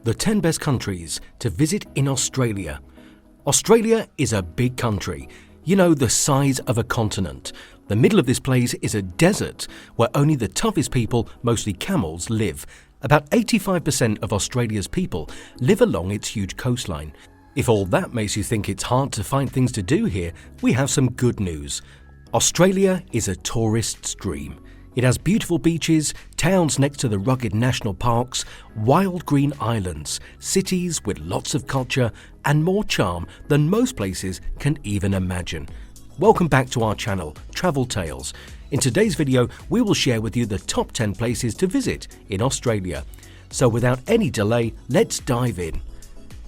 The 10 best countries to visit in Australia. Australia is a big country, you know, the size of a continent. The middle of this place is a desert where only the toughest people, mostly camels, live. About 85% of Australia's people live along its huge coastline. If all that makes you think it's hard to find things to do here, we have some good news. Australia is a tourist's dream. It has beautiful beaches, towns next to the rugged national parks, wild green islands, cities with lots of culture and more charm than most places can even imagine. Welcome back to our channel, Travel Tales. In today's video, we will share with you the top 10 places to visit in Australia. So without any delay, let's dive in.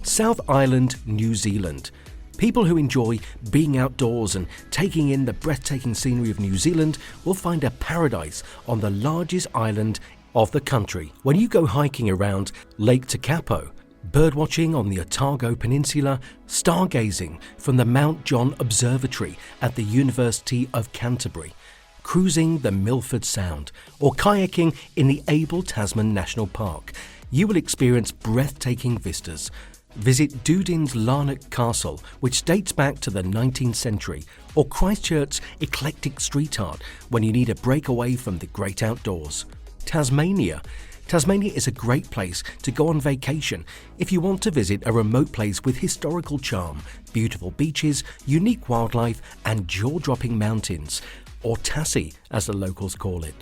South Island, New Zealand. People who enjoy being outdoors and taking in the breathtaking scenery of New Zealand will find a paradise on the largest island of the country. When you go hiking around Lake Tekapo, birdwatching on the Otago Peninsula, stargazing from the Mount John Observatory at the University of Canterbury, cruising the Milford Sound, or kayaking in the Abel Tasman National Park, you will experience breathtaking vistas. Visit Doodin's Larnock Castle, which dates back to the 19th century, or Christchurch's eclectic street art when you need a break away from the great outdoors. Tasmania. Tasmania is a great place to go on vacation if you want to visit a remote place with historical charm, beautiful beaches, unique wildlife and jaw-dropping mountains, or Tassie as the locals call it.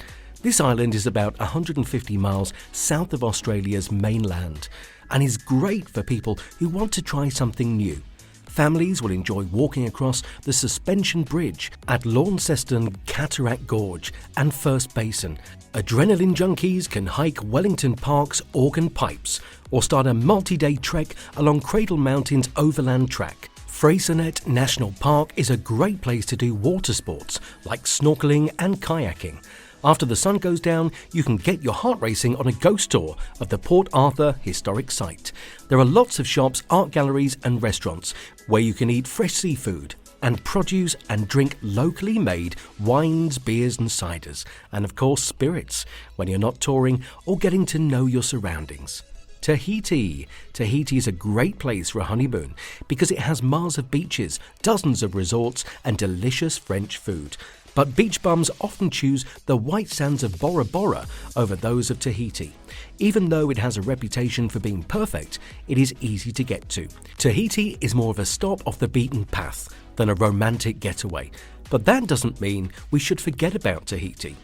This island is about 150 miles south of Australia's mainland and is great for people who want to try something new. Families will enjoy walking across the suspension bridge at Launceston Cataract Gorge and First Basin. Adrenaline junkies can hike Wellington Park's Organ Pipes or start a multi-day trek along Cradle Mountain's overland track. Freycinet National Park is a great place to do water sports like snorkeling and kayaking. After the sun goes down, you can get your heart racing on a ghost tour of the Port Arthur historic site. There are lots of shops, art galleries and restaurants where you can eat fresh seafood and produce and drink locally made wines, beers and ciders, and of course spirits when you're not touring or getting to know your surroundings. Tahiti. Tahiti is a great place for a honeymoon because it has miles of beaches, dozens of resorts and delicious French food. But beach bums often choose the white sands of Bora Bora over those of Tahiti. Even though it has a reputation for being perfect, it is easy to get to. Tahiti is more of a stop off the beaten path than a romantic getaway. But that doesn't mean we should forget about Tahiti.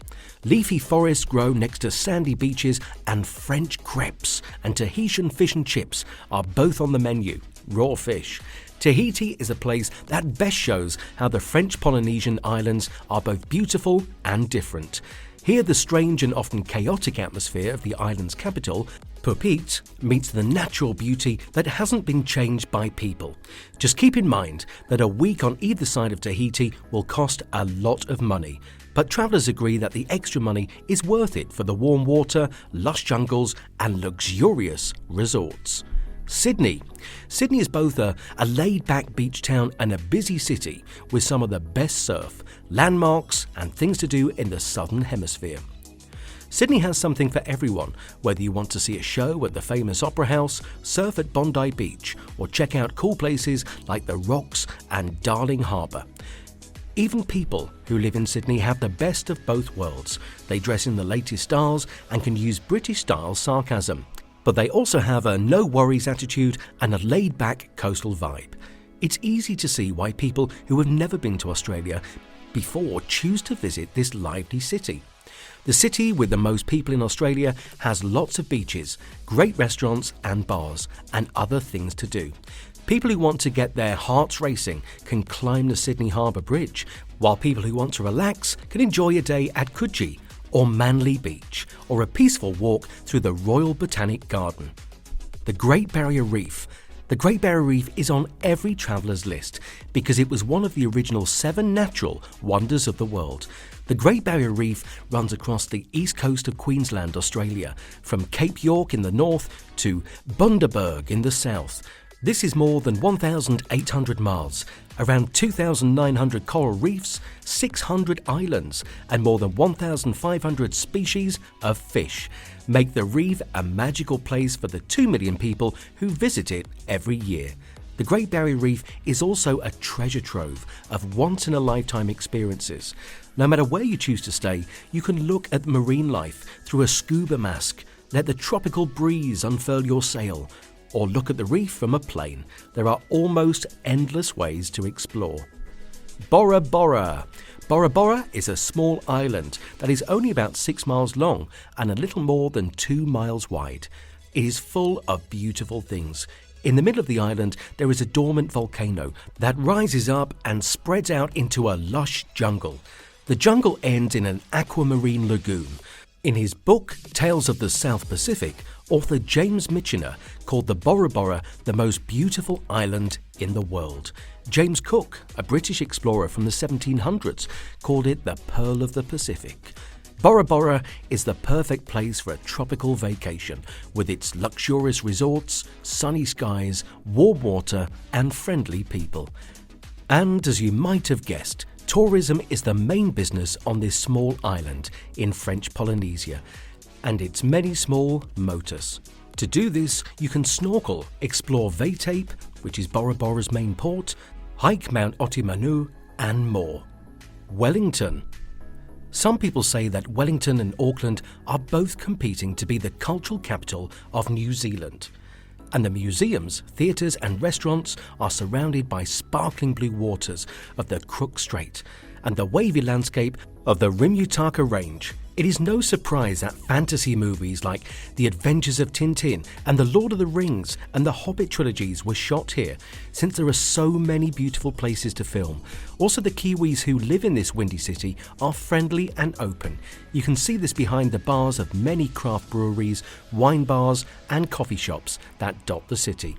Leafy forests grow next to sandy beaches and French crepes and Tahitian fish and chips are both on the menu. Raw fish. Tahiti is a place that best shows how the French Polynesian islands are both beautiful and different. Here the strange and often chaotic atmosphere of the island's capital, Phuket, meets the natural beauty that hasn't been changed by people. Just keep in mind that a week on either side of Tahiti will cost a lot of money, but travellers agree that the extra money is worth it for the warm water, lush jungles and luxurious resorts. Sydney. Sydney is both a laid-back beach town and a busy city with some of the best surf, landmarks and things to do in the southern hemisphere. Sydney has something for everyone, whether you want to see a show at the famous Opera House, surf at Bondi Beach or check out cool places like the Rocks and Darling Harbour. Even people who live in Sydney have the best of both worlds. They dress in the latest styles and can use British-style sarcasm. But they also have a no-worries attitude and a laid-back coastal vibe. It's easy to see why people who have never been to Australia before choose to visit this lively city. The city with the most people in Australia has lots of beaches, great restaurants and bars, and other things to do. People who want to get their hearts racing can climb the Sydney Harbour Bridge, while people who want to relax can enjoy a day at Coogee or Manly Beach, or a peaceful walk through the Royal Botanic Garden. The Great Barrier Reef. The Great Barrier Reef is on every traveller's list because it was one of the original 7 natural wonders of the world. The Great Barrier Reef runs across the east coast of Queensland, Australia, from Cape York in the north to Bundaberg in the south. This is more than 1,800 miles, around 2,900 coral reefs, 600 islands, and more than 1,500 species of fish. make the reef a magical place for the 2 million people who visit it every year. The Great Barrier Reef is also a treasure trove of once-in-a-lifetime experiences. No matter where you choose to stay, you can look at marine life through a scuba mask, let the tropical breeze unfurl your sail, or look at the reef from a plane. There are almost endless ways to explore. Bora Bora. Bora Bora is a small island that is only about 6 miles long and a little more than 2 miles wide. It is full of beautiful things. In the middle of the island, there is a dormant volcano that rises up and spreads out into a lush jungle. The jungle ends in an aquamarine lagoon. In his book, Tales of the South Pacific, author James Michener called the Bora Bora the most beautiful island in the world. James Cook, a British explorer from the 1700s, called it the Pearl of the Pacific. Bora Bora is the perfect place for a tropical vacation, with its luxurious resorts, sunny skies, warm water, and friendly people. And as you might have guessed, tourism is the main business on this small island in French Polynesia, and its many small motus. To do this, you can snorkel, explore Vaitape, which is Bora Bora's main port, hike Mount Otimanu, and more. Wellington. Some people say that Wellington and Auckland are both competing to be the cultural capital of New Zealand. And the museums, theatres and restaurants are surrounded by sparkling blue waters of the Crook Strait and the wavy landscape of the Rimutaka Range. It is no surprise that fantasy movies like The Adventures of Tintin and The Lord of the Rings and the Hobbit trilogies were shot here, since there are so many beautiful places to film. Also, the Kiwis who live in this windy city are friendly and open. You can see this behind the bars of many craft breweries, wine bars and coffee shops that dot the city.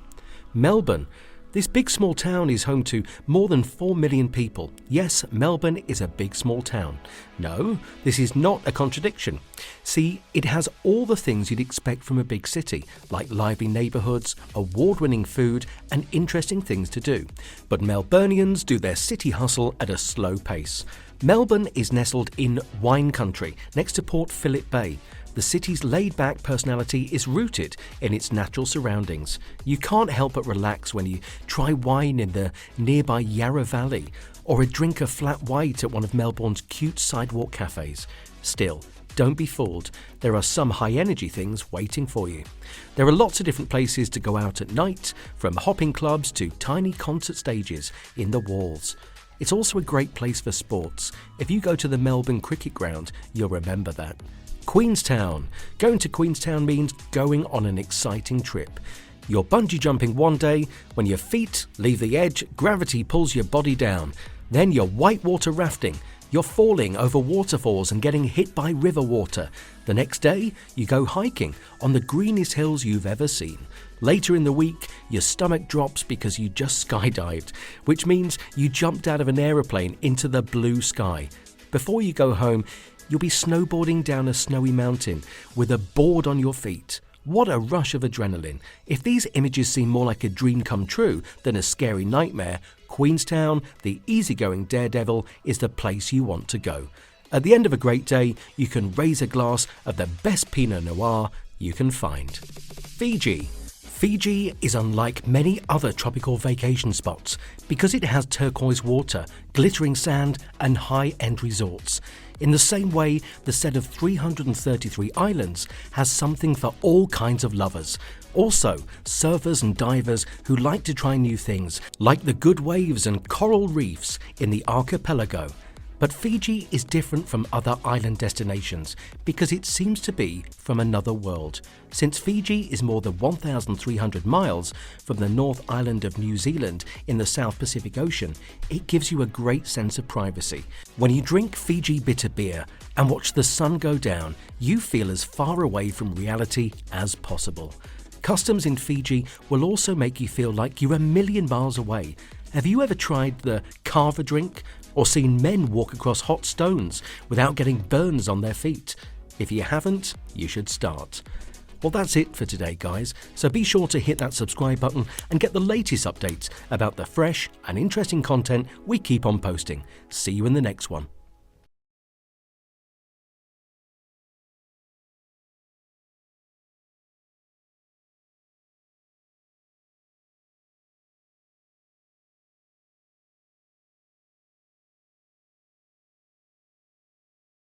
Melbourne. This big small town is home to more than 4 million people. Yes, Melbourne is a big small town. No, this is not a contradiction. See, it has all the things you'd expect from a big city, like lively neighbourhoods, award-winning food and interesting things to do. But Melburnians do their city hustle at a slow pace. Melbourne is nestled in wine country next to Port Phillip Bay. The city's laid-back personality is rooted in its natural surroundings. You can't help but relax when you try wine in the nearby Yarra Valley or a drink of flat white at one of Melbourne's cute sidewalk cafes. Still, don't be fooled. There are some high-energy things waiting for you. There are lots of different places to go out at night, from hopping clubs to tiny concert stages in the walls. It's also a great place for sports. If you go to the Melbourne Cricket Ground, you'll remember that. Queenstown. Going to Queenstown means going on an exciting trip. You're bungee jumping one day. When your feet leave the edge, gravity pulls your body down. Then you're whitewater rafting. You're falling over waterfalls and getting hit by river water. The next day, you go hiking on the greenest hills you've ever seen. Later in the week, your stomach drops because you just skydived, which means you jumped out of an aeroplane into the blue sky. Before you go home, you'll be snowboarding down a snowy mountain with a board on your feet. What a rush of adrenaline. If these images seem more like a dream come true than a scary nightmare, Queenstown, the easygoing daredevil, is the place you want to go. At the end of a great day, you can raise a glass of the best Pinot Noir you can find. Fiji. Fiji is unlike many other tropical vacation spots because it has turquoise water, glittering sand and high-end resorts. In the same way, the set of 333 islands has something for all kinds of lovers. Also, surfers and divers who like to try new things, like the good waves and coral reefs in the archipelago. But Fiji is different from other island destinations because it seems to be from another world. Since Fiji is more than 1,300 miles from the North Island of New Zealand in the South Pacific Ocean, it gives you a great sense of privacy. When you drink Fiji bitter beer and watch the sun go down, you feel as far away from reality as possible. Customs in Fiji will also make you feel like you're a million miles away. Have you ever tried the kava drink or seen men walk across hot stones without getting burns on their feet? If you haven't, you should start. Well, that's it for today, guys. So be sure to hit that subscribe button and get the latest updates about the fresh and interesting content we keep on posting. See you in the next one.